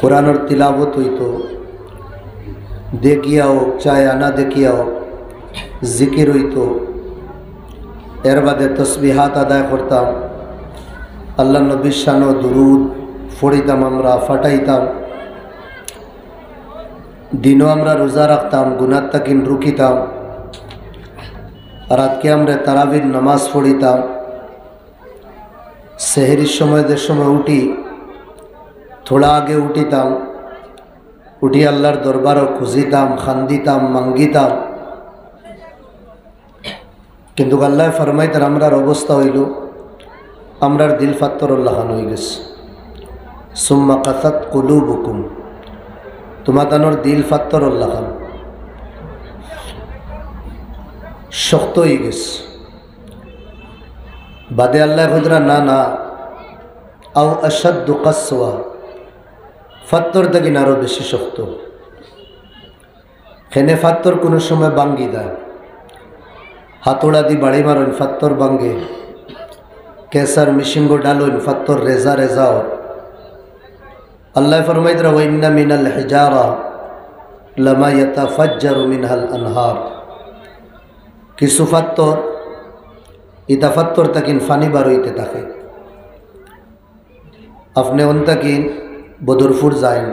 कुरानर तिलावत हुई तो देखिया हो चाहे आना देखिया हो, जिक्र हुई तो एर बादे तस्बीहात आदाय करताम, अल्लाह नबी शानो दुरूद फड़िताम, आमरा फाटाइताम, दिनों आमरा रोजा रखताम, गुनाह तकिन रुकिताम, रात के आमरे तारावीर नमाज पढ़िताम, सेहरी समय दे समय उठी थोड़ा आगे उठिताम, उठी अल्लाहर दरबार खुजिताम, खान्दिताम, मांगिताम, किन्तु अल्लाह फरमाइतार आमरार अवस्था हইল आमरार दिल फात्तर लागानो হয়ে গেছে। सुम्मा कासात कुलूबुकुम, तुम्हादानोर दिल फात्तर लागान शक्त হয়ে গেছে। बादे अल्लाह खुदरा ना ना आउ अशद्दु कस्वा, फात्तर तकिन आरो बेशी शक्त। खेने फात्तर कोनो समय भांगी देয়, हाथोड़ा दी बाड़ी मारेन फात्तर भांगे, कैसार मिशिंगो डालोन फात्तर रेजा रेजा और अल्लाह फरमाइतरा व इन्ना मिनल हिजारा लमा यतफज्जरु मिनहल अनहार, किसु फात्तर इता फात्तर तकिन फानी बारोइते थाके। अपने उन तकिन बदरफुर जाएन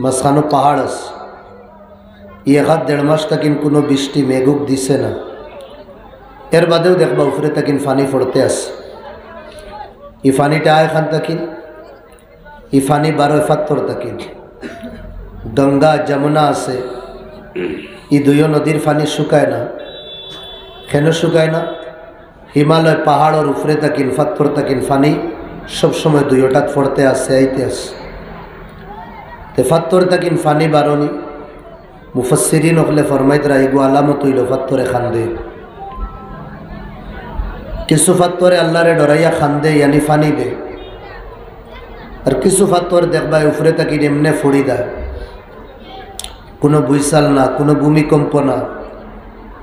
मसखानो पहाड़ आछे, एक हाथ देड़ मास तकिन कोनो बिष्टि मेघुक दिसे ना, एर बादेও देखबा उफरे तकिन फानी पड़ते आछे। इ फानीटा आय खान तकिन इ फानी बारोय फात्तर तकिन। गंगा जमुना आछे, इ दुयो नदीर फानी शुकाय ना, केन शुकाय ना? हिमालय पहाड़र उफरे तकिन फात्तर तकिन फानी सब समय दुयोटात पड़ते आछे आइते आछे। ते फात्तर तकिन फानी बारोनी मुफस्सिरिन ओखले फरमाइतरा एगो आलामत हইল फात्तरे खान्दे। किसु फात्तरे अल्लाह रे डराइया खान्दे यानी फानी दे, और किसु फात्तर देखबा उफरे तकिन एमने फड़ी देয়, कोनो भुइसाल ना कोनो भूमिकम्प ना,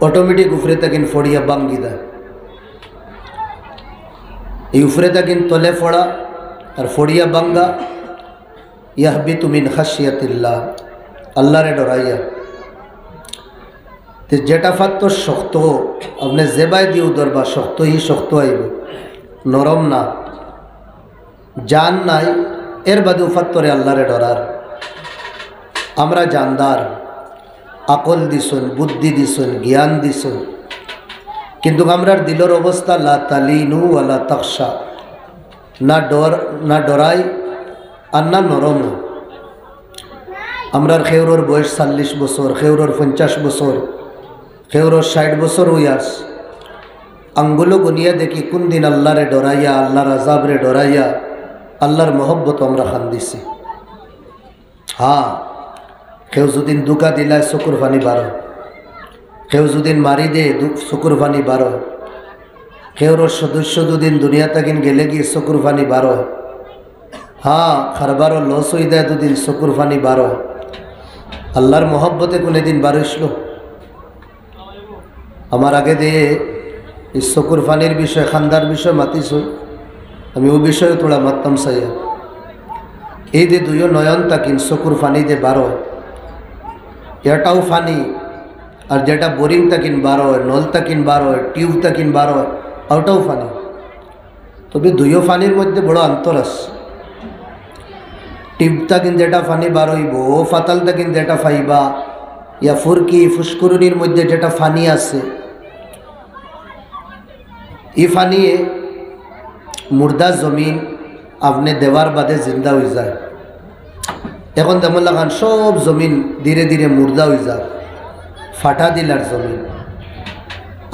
अटोमेटिक उफरे तकिन फड़िया भांगी देয়। এই উফরে তকিন তলে ফড়া আর ফড়িয়া ভাঙ্গা ইয়াহবিতু মিন খাশিয়াতিল্লাহ, আল্লাহরে ডরাইয়া। তো যেটা ফাত্তর শক্ত আপনি জেবাই দিও দরবা শক্ত হি শক্ত আইব, নরম না, জান নাই, এর বাদেও ফাত্তরে আল্লাহরে ডরার। আমরা জানদার, আকল দিছুন, বুদ্ধি দিছুন, জ্ঞান দিছুন, কিন্তু আমরার দিলের অবস্থা লা তালিনু ওয়ালা তাকশা, না ডর না ডরাই আর না নরম। আমরার খেউরর বয়স 40 বছর, খেউরর 50 বছর, খেউরর 60 বছর হইয়াস, আঙ্গুলো গুনিয়া দেখি কোন দিন আল্লাহরে ডরাইয়া, আল্লাহর আযাবরে ডরাইয়া আল্লাহর মহব্বত আমরা খান দিছি। হ্যাঁ, কেউ যদি দুকা দিলায় চকুর পানি বাড়ো, কেউ যদি মারি দে চকুর পানি বাড়ো, কেউর সদস্য দুদিন দুনিয়া তাকিন গেলে গিয়ে চকুর পানি বাড়ো। হ্যাঁ, খারবারও লস হয়ে দেয় দুদিন চকুর পানি বাড়ো। আল্লাহর মহব্বতে কোনোদিন বাড়িছিল? আমার আগে দিয়ে এই চকুর পানির বিষয় খান্দার বিষয় মাতিছ, আমি ও বিষয়ে তোরা মাততাম চাইয়া। এই যে দুইও নয়ন তাকিন চকুর পানি দিয়ে বাড়ো, এটাও ফানি, আর যেটা বোরিং তাকিন বার হয়, নল তাকিন বার হয়, টিউব তাকিন বার হয়, ওটাও ফানি। তবে দুইও ফানির মধ্যে বড় অন্তর আছে। টিউব তাকিন যেটা ফানি বার হইব, ও ফাতাল তাকিন যেটা ফাইবা, ইয়া ফুরকি ফুসকুরনির মধ্যে যেটা ফানি আছে, এই ফানিয়ে মুর্দা জমিন আপনি দেওয়ার বাদে জিন্দা হয়ে যায়। এখন তেমন লাগান সব জমিন ধীরে ধীরে মুর্দা হয়ে যায়, ফাটা দিলার জমিন।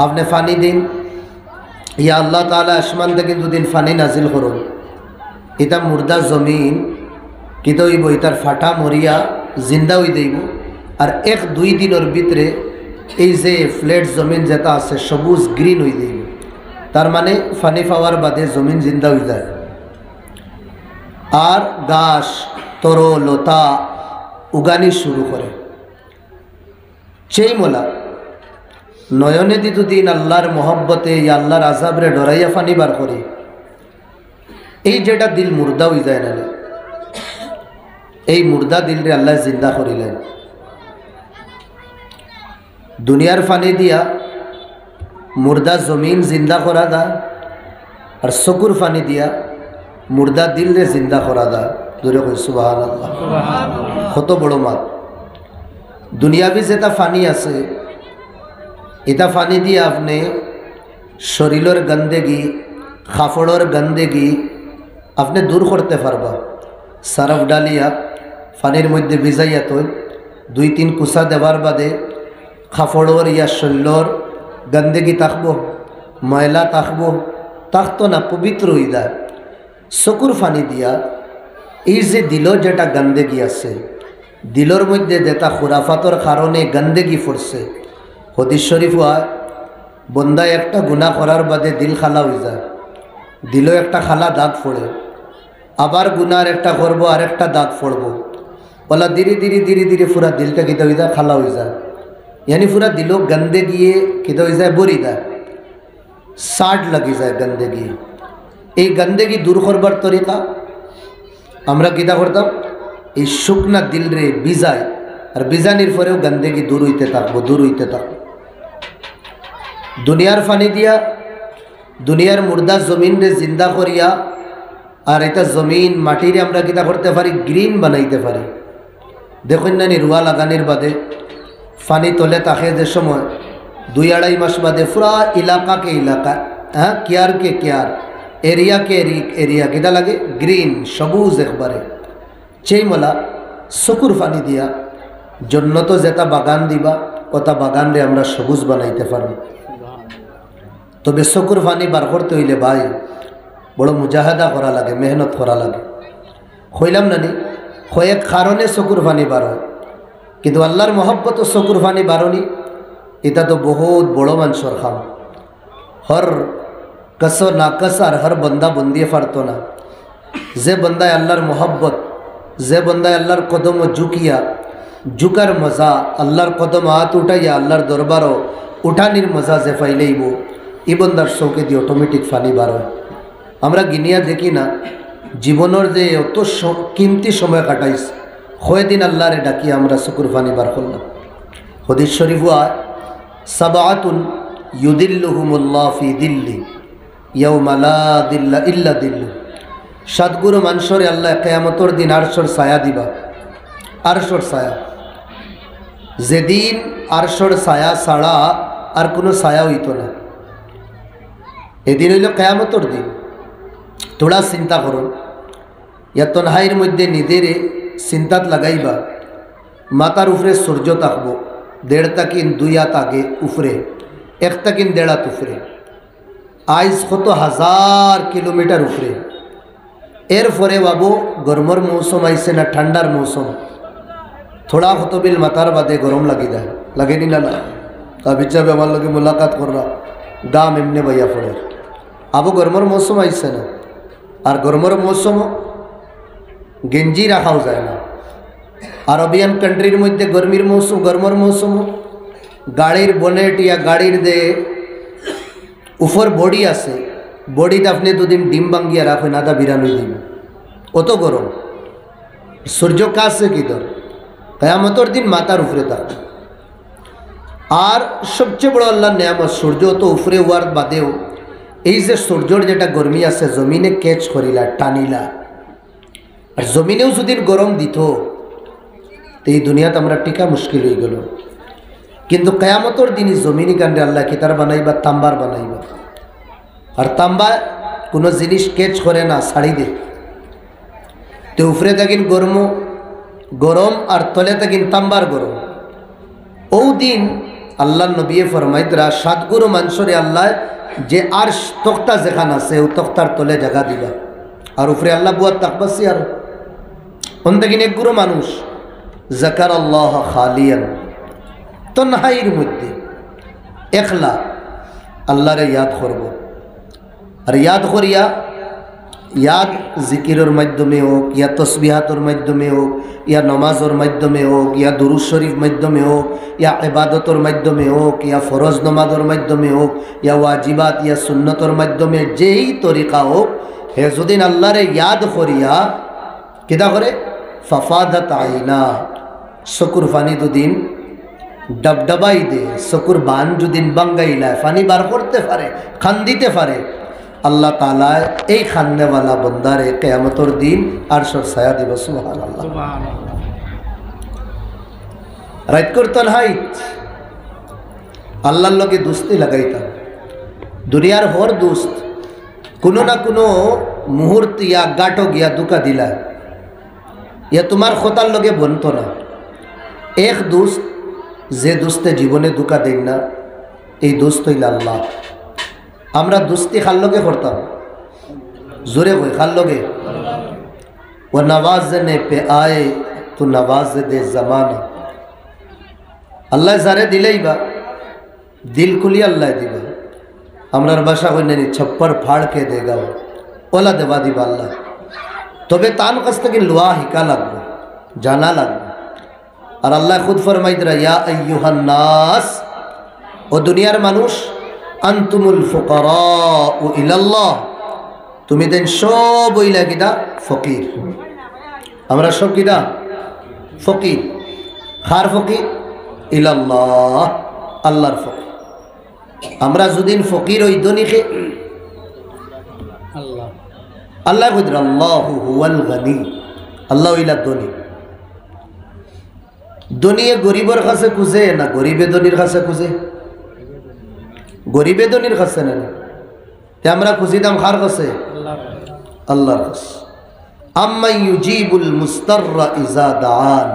আপনি ফানি দিন, ইয়া আল্লাহ তাআলা আসমান থেকে দুদিন ফানি নাজিল করুন, এটা মুর্দা জমিন কিতা হইব, এটার ফাটা মরিয়া জিন্দা হয়ে দেব। আর 1-2 দিনের ভিতরে এই যে ফ্ল্যাট জমিন যেটা আছে সবুজ গ্রিন হয়ে দেব। তার মানে ফানি পাওয়ার বাদে জমিন জিন্দা হয়ে যায়, আর গাছ তরলতা উগানি শুরু করে। সেই মোলা নয়নে দুদিন আল্লাহর মহব্বতে আল্লাহর আযাবরে ডরাইয়া ফানি বার করে, এই যেটা দিল মুর্দা হয়ে যায় না, এই মুর্দা দিলরে আল্লাহ জিন্দা করিলেন। দুনিয়ার ফানি দিয়া মুর্দা জমিন জিন্দা করা দা, আর চকুর ফানি দিয়া মুর্দা দিলরে জিন্দা করা দা। দূরে কই সুবহানাল্লাহ। কত বড় মাত। দুনিয়াবি যেটা ফানি আছে, এটা ফানি দিয়ে আপনি শরীরের গন্দেগি, কাপড়ের গন্দেগি আপনি দূর করতে পারবা। সারফ ডালিয়া ফানির মধ্যে ভিজাইয়া তো 2-3 কুসা দেওয়ার বাদে কাপড়ের ইয়া শরীরের গন্দেগি থাকবো, ময়লা থাকতো না, পবিত্র হয়ে যায়। চকুর ফানি দিয়া এই যে দিল যেটা গন্দেগি আছে, দিলর মধ্যে যেটা খুরাফাতর কারণে গন্দেগি পড়ছে, হাদিস শরীফ হয় বন্দা একটা গুনাহ করার বাদে দিল খালা হয়ে যায়, দিল একটা খালা দাগ পড়ে, আবার গুনার একটা করবো আর একটা দাগ পড়বো, বলা ধীরে ধীরে ধীরে ধীরে পুরা দিলটা কিতা হয়ে যায়, খালা হয়ে যায়। यानी पूरा दिलो गंदे गিয়ে किता হয়ে যায়, বরি দেয়, সাট লাগি যায় গন্দেগি। এই গন্দেগি দূর করবার তরিকা আমরা কিতা করতাম, এই শুকনা দিল রে বিজাই, আর বিজানির পরেও গন্দেগি দূর হইতে থাকবো, দূর হইতে থাকবো। দুনিয়ার ফানি দিয়া দুনিয়ার মুর্দা জমিন রে জিন্দা করিয়া, আর এটা জমিন মাটিরে আমরা কিতা করতে পারি, গ্রিন বানাইতে পারি। দেখুন না রুয়া লাগানির বাদে ফানি তলে তাকে যে সময় 2-2.5 মাস বাদে পুরা ইলাকাকে ইলাকা, হ্যাঁ কেয়ারকে কেয়ার, এরিয়াকে এরিয়া কিতা লাগে, গ্রিন সবুজ একবারে। সেই মলা চকুর ফানি দিয়া জন্নত যেটা বাগান দিবা, ওটা বাগান রে আমরা সবুজ বানাইতে পারব। তবে চকুর ফানি বার করতে হইলে ভাই বড় মুজাহাদা করা লাগে, মেহনত করা লাগে। হইলাম নানি কয়েক কারণে চকুর ফানি বার হয়, কিন্তু আল্লাহর মহব্বত ও চকুর ফানি বারণি এটা তো বহুত বড় মানুষের কাম। হর কস না কস আর হর বন্দা বন্দিয়ে পারতো না। যে বন্দায় আল্লাহর মহব্বত, যে বন্দায় আল্লাহর কদম ঝুঁকিয়া, ঝুঁকার মজা, আল্লাহর কদম হাত উঠাইয়া আল্লাহর দরবারও উঠানির মজা যে পাইলেইব, এই বন্দার চৌকে দিয়ে অটোমেটিক ফানি বার হয়। আমরা গিনিয়া দেখি না জীবনের যে অত কিমতি সময় কাটাইছে, কয়দিন আল্লাহরে ডাকি আমরা চকুর ফানি বার করলাম। হাদিস শরীফ হয় সাবাতুন ইউদিল্লুহুমুল্লাহ ফি দিল্লি ইয়াউমা লা দিল্লা ইল্লা দিল্লু। সদ্গুরু মানুষরে আল্লাহ কিয়ামতের দিন আরশের ছায়া দিবা, আরশের ছায়া। যেদিন আরশের ছায়া ছাড়া আর কোনো ছায়া হইতো না, এদিন হইল কিয়ামতের দিন। তোরা চিন্তা করুন, ইয়া তনহাইয়ের মধ্যে নিজেরে চিন্তাত লাগাইবা, মাথার উপরে সূর্য থাকবো 1.5 থেকে 2 হাত আগে উপরে, 1 থেকে 1.5 হাত উপরে, আইস কত 1000 কিলোমিটার উপরে। এরপরে বাবু গরমের মৌসুম আইসে না ঠান্ডার মৌসুম, থোড়া হতবিল মাথার বাদে গরম লাগি যায়, লাগেনি না? না বিচ্ছাবে আমার লগে মুলাকাত কররা দাম এমনি বাইয়া পড়ে। আবু গরমের মৌসুম আইসে না, আর গরমের মৌসুম গেঞ্জি রাখাও যায় না। আরবিয়ান কান্ট্রির মধ্যে গরমের মৌসুম গাড়ির বনেট ইয়া গাড়ির যে উপর বডি আছে, বডিতে আপনি 2 দিন ডিম ভাঙ্গিয়া রাখেন, আদা বিরানি দিন, অত গরম। সূর্য কাছে কি ধর, কিয়ামতের দিন মাথার উপরে থাকবে। আর সবচেয়ে বড় আল্লাহর নিয়ামত, সূর্য তো উপরে হওয়ার বাদেও এই যে সূর্যর যেটা গরমি আছে জমিনে ক্যাচ করিলা, টানিলা, আর জমিনেও যদি গরম দিত তো এই দুনিয়াতে আমরা টিকা মুশকিল হয়ে গেল। কিন্তু কিয়ামতের দিনই জমিনি কাণ্ডে আল্লাহ কিতার বানাইবা, তাম্বার বানাইবা। আর তাম্বা কোনো জিনিস ক্যাচ করে না, ছাড়ি দে। তো উপরে থাকিন গরম আর তলে থাকিন তাম্বার গরম। ও দিন আল্লাহ নবী ফরমাইতরা সদ্গুরু মানুষরে আল্লাহ যে আর তক্তা যেখান আছে ও তক্তার তলে জায়গা দিবা, আর উপরে আল্লাহ বুয়ার তাকবাসি। আর অন্যদিন এক গুরু মানুষ জাকার আল্লাহ খালিয়ান, তনহাইয়ের মধ্যে একলা আল্লাহরে ইয়াদ করব। আর ইয়াদ করিয়া, ইয়াদ জিকিরের মাধ্যমে হোক, ইয়া তসবিহাতের মাধ্যমে হোক, ইয়া নমাজের মাধ্যমে হোক, ইয়া দুরূদ শরীফ মাধ্যমে হোক, ইয়া ইবাদতের মাধ্যমে হোক, ইয়া ফরজ নমাজের মাধ্যমে হোক, ইয়া ওয়াজিবাত ইয়া সুন্নতের মাধ্যমে, যেই তরিকা হোক, হে যদিন আল্লাহরে ইয়াদ করিয়া কিতা করে ফাফাদাত আইনা, চকুর ফানি দুদিন ডবডবাই দে, চকুর বান যদিন বাঙ্গাইলায় ফানি বার করতে পারে, খান দিতে পারে, আল্লাহ তাআলা এই খান্নেওয়ালা বন্দারে কিয়ামতের দিন আরশের ছায়া দিব। সুবহানাল্লাহ। রাইত করতেন হাইট আল্লাহর লগে দোস্তি লাগাইতাম। দুনিয়ার হর দোস্ত কোনো না কোনো মুহূর্ত ইয়া গাটো গিয়া দুকা দিলা, ইয়া তোমার খোতার লগে বনতো না। এক দোস্ত, যে দোস্তে জীবনে দুকা দেন না, এই দোস্ত হইল আল্লাহ। আমরা দোস্তি খার লগে করতাম, জোরে কই খার লগে। ও নওয়াজনে পে আয়ে তো নওয়াজ দে জমানা। আল্লাহ যারে দিলেই বা দিল খুলি আল্লাহ দিবা। আমরার বাসা হইনি ছপ্পর ফাড় কে দেগা, ওলা দেবা দিবা আল্লাহ। তবে তার কাছ থেকে লোয়া হিকা লাগবে, জানা লাগবে। আর আল্লাহ খুদ ফরমাই দিরা, ইয়া আইয়ুহান নাস, ও দুনিয়ার মানুষ, আনতুমুল ফুকারাউ ইলাল্লাহ, তুমি দেন সব হইলা কিনা ফকির। আমরা সব কিনা ফকির। খার ফকির ইলাল্লাহ, আল্লাহর ফকির। আমরা যদিন ফকির ওই দনিকে আল্লাহ কইরা আল্লাহু হুয়াল গনি, আল্লাহ হইলা ধনী। ধনীয়ে গরিবের কাছে খুঁজে না গরিবে ধনীর কাছে খুঁজে? গরিবে ধনীর কাছে না, আমরা খুঁজিতাম কার কাছে? আল্লাহর কাছে। আম্মা ইউজিবুল মুস্তাররা ইজা দাআন,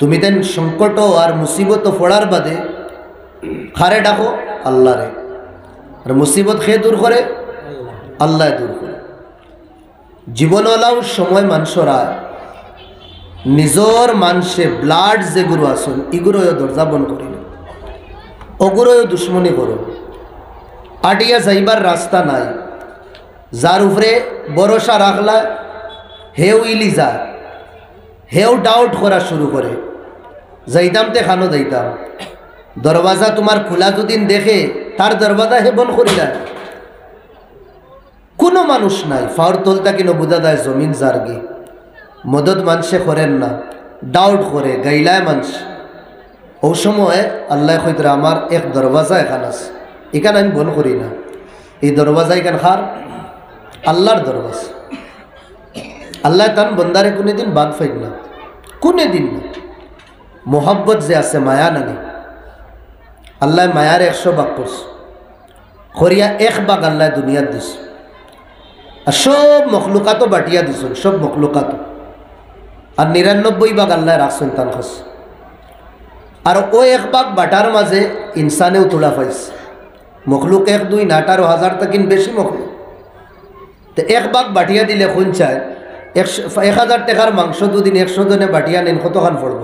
তুমি দেন সংকট আর মুসিবত পড়ার বাদে খারে ডাকো আল্লাহরে, আর মুসিবত খেয়ে দূর করে আল্লাহ দূর করে। জীবনওয়ালাও সময় মানুষরা নিজর মানুষে ব্লাড যেগুলো আসুন এগুলোও দরজা বন করি না, ওগুলোও দুশ্মনী করো। আটিয়া যাইবার রাস্তা নাই, যার উপরে ভরসা রাখলা হেউ ইলি যায়, হেউ ডাউট করা শুরু করে, যাইতাম তে খানো যাইতাম, দরওয়াজা তোমার খোলা দুদিন দেখে তার দরওয়াজা হে বন করিলা। কোনো মানুষ নাই ফাওর তোলতা কিনো বুঝা দেয় জমিন জারগি। মদত মানুষে করেন না, ডাউট করে গাইলায় মানুষ। ও সময় আল্লাহ কইতরা, আমার এক দরওয়াজা এখান আছে, এখানে আমি বন করি না। এই দরওয়াজা এখান খার আল্লাহর দরওয়াজা। আল্লাহ তান বন্দারে কোনোদিন বাদ ফাইন না, কোনোদিন না। মোহাব্বত যে আছে, মায়া নানি। আল্লাহ মায়ার 100 ভাগ করছে, খরিয়া 1 ভাগ আল্লাহ দুনিয়াত দিস। আর সব মখলুকাতও বাটিয়া দিছেন, সব মখলুকাত। আর 99 ভাগ আল্লাহ রাখছেন তান খাস। আর ও 1 ভাগ বাটার মাঝে ইনসানেও তোলা পাইছে। মখলুক 1, 2 না 18,000 তাকিন বেশি মখলুক। তো 1 ভাগ বাটিয়া দিলে কোন চায় 1000 টাকার মাংস দুদিন 100 জনে বাটিয়া নেন, কতখান পড়ব?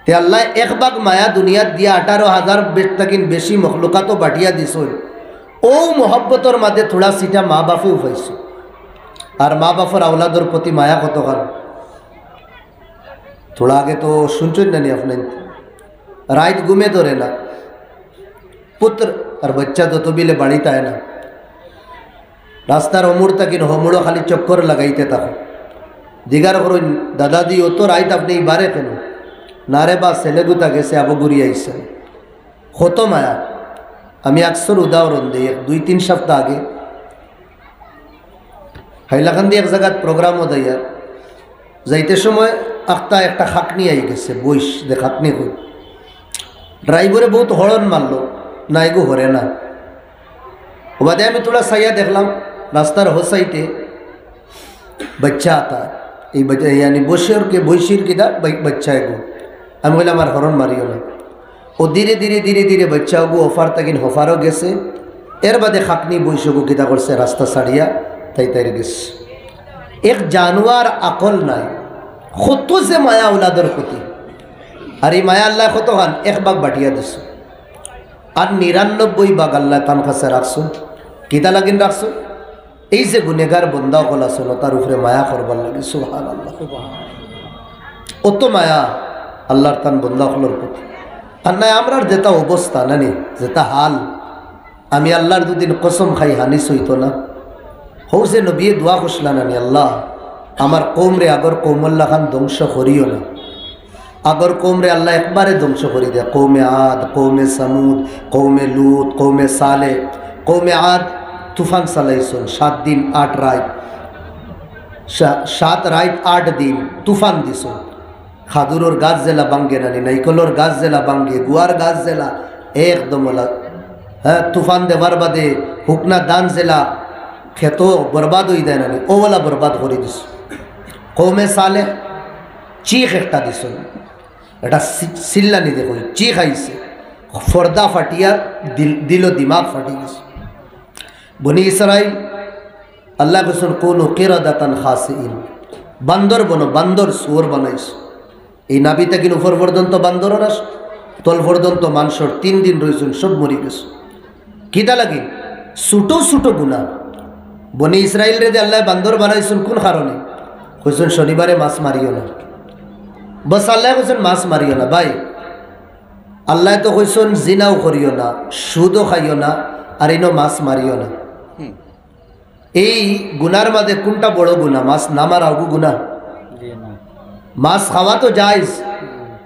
তে আল্লাহ 1 ভাগ মায়া দুনিয়াত দিয়া 18,000 তাকিন বেশি মখলুকাতও বাটিয়া দিছেন। ও মোহব্বতর মাঝে থোড়া সিটা মা বাপেও পাইছে। আর মা বাপের আওলাদর প্রতি মায়া কতখান? থোড়া আগে তো শুনছেন না নি আপনি, রাত ঘুমে ধরে না, পুত্র আর বাচ্চা যত বিলে বাড়িতে আয় না, রাস্তার অমুর তাকিন হমুড়ো খালি চক্কর লাগাইতে থাকো। দিগার করুন, দাদাদি ও তো রাইত আপনি বারে কেন না রে বা ছেলেগুতা গেছে আবু ঘুরিয়ে আইসে, কত মায়া। আমি আকসর উদাহরণ দিই, 2-3 সপ্তাহ আগে হাইলাকান্দি এক জায়গাত প্রোগ্রামও দেয়, যাইতে সময় আখতা একটা খাকনি আই গেছে, বইস দে খাকনি কই। ড্রাইভারে বহুত হরণ মারলো, না এগো হরে না। বাদে আমি তোলা সাইয়া দেখলাম রাস্তার হোসাইটে বাচ্চা আতা, এই বাচ্চা ইয়ানি বসের কে বৈশির কিনা বাচ্চা এগো। আমি বললাম আমার হরণ মারিও না। ও ধীরে ধীরে ধীরে ধীরে বাচ্চা গো অফার তাকিন হফারও গেছে। এর বাদে খাকনি বৈশগু কিতা করছে, রাস্তা ছাড়িয়া তাই গেছে। এক জানোয়ার আকল নাই, কত যে মায়া ওলাদের প্রতি। আর এই মায়া আল্লাহ কত খান 1 ভাগ বাটিয়া দিস। আর 99 ভাগ আল্লাহ তান কাছে রাখছো, কিতা লাগিন রাখছো? এই যে গুনেগার বন্দা কল আসলো তার উপরে মায়া করবার লাগে। সুবহানাল্লাহ, অত মায়া আল্লাহর তান বন্দা কলর প্রতি। আর নাই আমরার যেটা অবস্থা নানি, যেটা হাল, আমি আল্লাহর দুদিন কসম খাই হানিস হইতো না। হৌসে নবী দোয়া করছিলেন নানি, আল্লাহ আমার কৌমরে আগর কৌমল্লা খান ধ্বংস করিও না। আগর কৌমরে আল্লাহ একবারে ধ্বংস করে দেয়। কৌমে আদ, কৌমে সামুদ, কৌমে লুত, কৌমে সালে। কৌমে আদ তুফান চালাইছন 7 দিন 8 রাত, 7 রাত 8 দিন তুফান দিছ। খাদুরোর গাছ জেলা বাঙ্গে নানি, নাইকলর গাছ জেলা বাঙ্গে, গুয়ার গাছ জেলা একদম হ্যাঁ তুফান দেবার বাদে হুকনা দান জেলা খেত বরবাদ হয়ে দেয় নানি, ওওয়ালা বরবাদ করে দিস। কৌমে সালে চিখ একটা দিস, এটা চিল্লানি দেখো চিখ আইছে, ফর্দা ফাটিয়া দিল দিমাগ ফাটি গেছে। বনি ইসরাইল আল্লাহ কইছেন কোন কিরাদাতান খাসিন, বান্দর বনো, বান্দর সুর বানাইছ। এই নাবিতে কিন উপর পর্যন্ত বান্দর রাস, তল পর্যন্ত মানুষের 3 দিন রয়েছেন, সব মরি গেছে। কিতা লাগে? ছোটো ছোটো গুণা। বনি ইসরাইল রে যে আল্লাহ বান্দর বানাইছেন কোন কারণে? কইছেন শনিবারে মাছ মারিও না। বস আল্লাহ কইছেন মাছ মারিও না। ভাই আল্লাহ তো কইছেন জিনাও করিও না, সুদও খাইও না, আর ইনো মাছ মারিও না। এই গুনার মাঝে কোনটা বড় গুণা? মাছ না মারাও গুণা? মাছ খাওয়া তো যাইজ,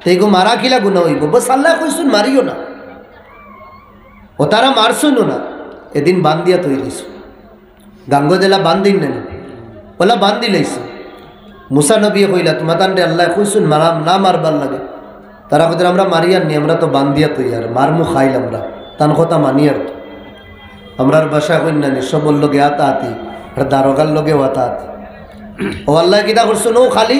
তেগো মারা কিলা গুণা হইব? বস আল্লাহ কইছেন মারিও না, ও তারা মারছুন না। এদিন বান্দিয়া তৈরি গাঙ্গ জেলা বান্দিন নেন, ওলা বান্ধি লাইছে। মুসা নবী কইলা তোমার তান্ডে আল্লাহ কইছেন মারাম না মারবার লাগে। তারা কইতে আমরা মারিয়ার নি, আমরা তো বান্দিয়া তৈয়ার, মারমু খাইল আমরা, তান কথা মানি। আর তো আমরার বাসা কইনানি সবর লগে আতাহাতি, আর দারোগার লগে আতাহাতি। ও আল্লাহ কিতা করছেন? ও খালি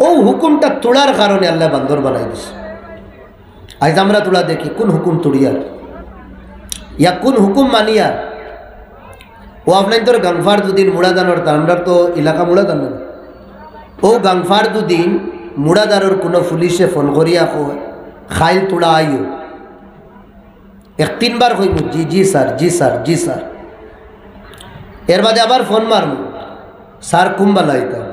ও হুকুমটা তোড়ার কারণে আল্লাহ বান্দর বানাই দিছে। আজ আমরা তোড়া দেখি কোন হুকুম তুড়িয়ার, ইয়া কোন হুকুম মানিয়ার। ও আপনার তোর গাংফার দুদিন মুড়াদানোর, আমরা তো এলাকা মুড়াদান। ও গাংফার দুদিন মুড়াদানোর কোনো পুলিশে ফোন করিয়া খাইল তোড়া আইও, 1-3 বার কইব জি জি স্যার, জি স্যার, জি স্যার। এর বাদে আবার ফোন মারব, স্যার কুম্বালা আইতাম।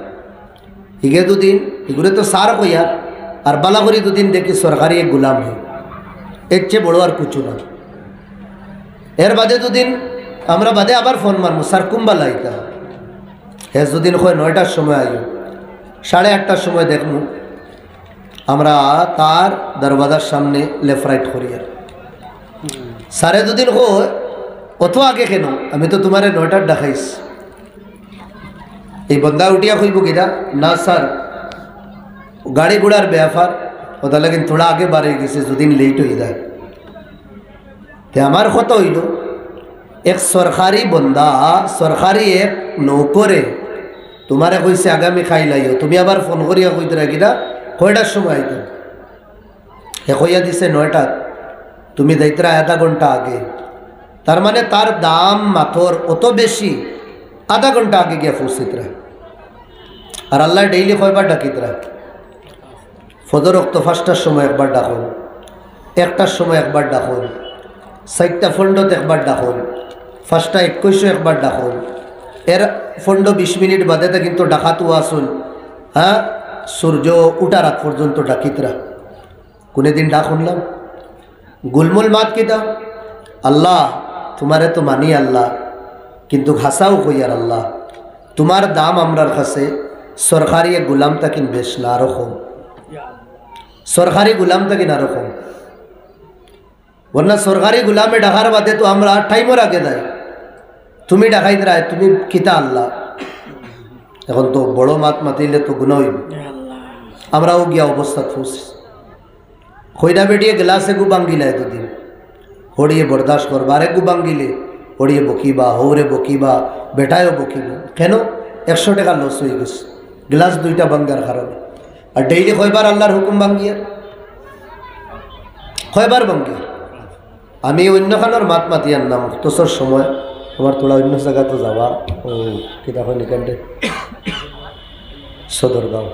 হিগে দুদিন এগুলো তো স্যার কইয়া, আর বালাগরি দুদিন দেখি সরকারি এক গুলাম হয়, এর চেয়ে বড় আর কিছু না। এর বাদে দুদিন আমরা বাদে আবার ফোন মারবো, স্যার কুম্বালা আইতাম। হ্যাঁ দুদিন হয় 9টার সময় আইও, 8:30টার সময় দেখবো আমরা তার দরওয়াজার সামনে লেফট রাইট করি। আর সাড়ে দুদিন হয় অত আগে কেন? আমি তো তোমারে 9টার দেখাইস। এই বন্ধা উঠিয়া কইব কিনা না স্যার গাড়ি ঘোড়ার ব্যাপার, ওটা লাগে থোড়া আগে বাড়ে গেছে, দুদিন লেট হয়ে যায়। তে আমার কথা হইল এক সরকারি বন্ধা, সরকারি এক নৌকরে তোমারে কইছে আগামী খাই লাইও, তুমি আবার ফোন করিয়া কইতে কিনা কয়টার সময় আইতো? এ কইয়া দিছে 9টা, তুমি যাইতরা আধা ঘন্টা আগে। তার মানে তার দাম মাথর অত বেশি, আধা ঘন্টা আগে গিয়া ফুসিতরা। আর আল্লাহ ডেইলি কয়বার ডাকিতরা? ফজর ওয়াক্ত 5টার সময় একবার ডাকুন, 1টার সময় একবার ডাকুন, 4টা ফন্ডত একবার ডাকুন, 5টা 21 একবার ডাকুন। এর ফন্ড 20 মিনিট বাদে তো কিন্তু ডাকাতু আসুন। হ্যাঁ সূর্য উঠার আগ পর্যন্ত ডাকিতরা। কোনদিন ডাক শুনলাম? গুলমুল মাত কিতা আল্লাহ তোমারে তো মানি আল্লাহ, কিন্তু ঘাসাও কইয়ার আল্লাহ তোমার দাম আমরার কাছে সরকারি গুলাম তাকিন বেশ না, আরো কম। সরকারি গুলাম তাকিন আরো কম। বলনা সরকারি গুলামে ডাকার বাদে তো আমরা টাইমের আগে দেয়, তুমি ডাকাই দেয় তুমি কিতা আল্লাহ। এখন তো বড় মাত মাতিলে তো গুণ হইব। আমরাও গিয়া অবস্থা খুঁজ খৈরা বেটিয়ে গ্লাসে গু বাঙ্গিলায় দুদিন হড়িয়ে বরদাস্ত করবা, আরে গু বাঙ্গিলে হড়িয়ে বকিবা, হৌরে বকিবা, বেটায়ও বকিবা। কেন? 100 টাকা লস হয়ে গেছে গ্লাস 2টা বাঙ্গার কারণে। আর ডেইলি কয়বার আল্লাহর হুকুম বাঙ্গিয়ার? কয়বার বাঙ্গিয়ার? আমি অন্যখানোর মাত মাতিয়ার নাম তোর সময় আমার তোলা অন্য জায়গা তো যাওয়া। ও কিতা হয় নিকান্ডে সদরগাঁও।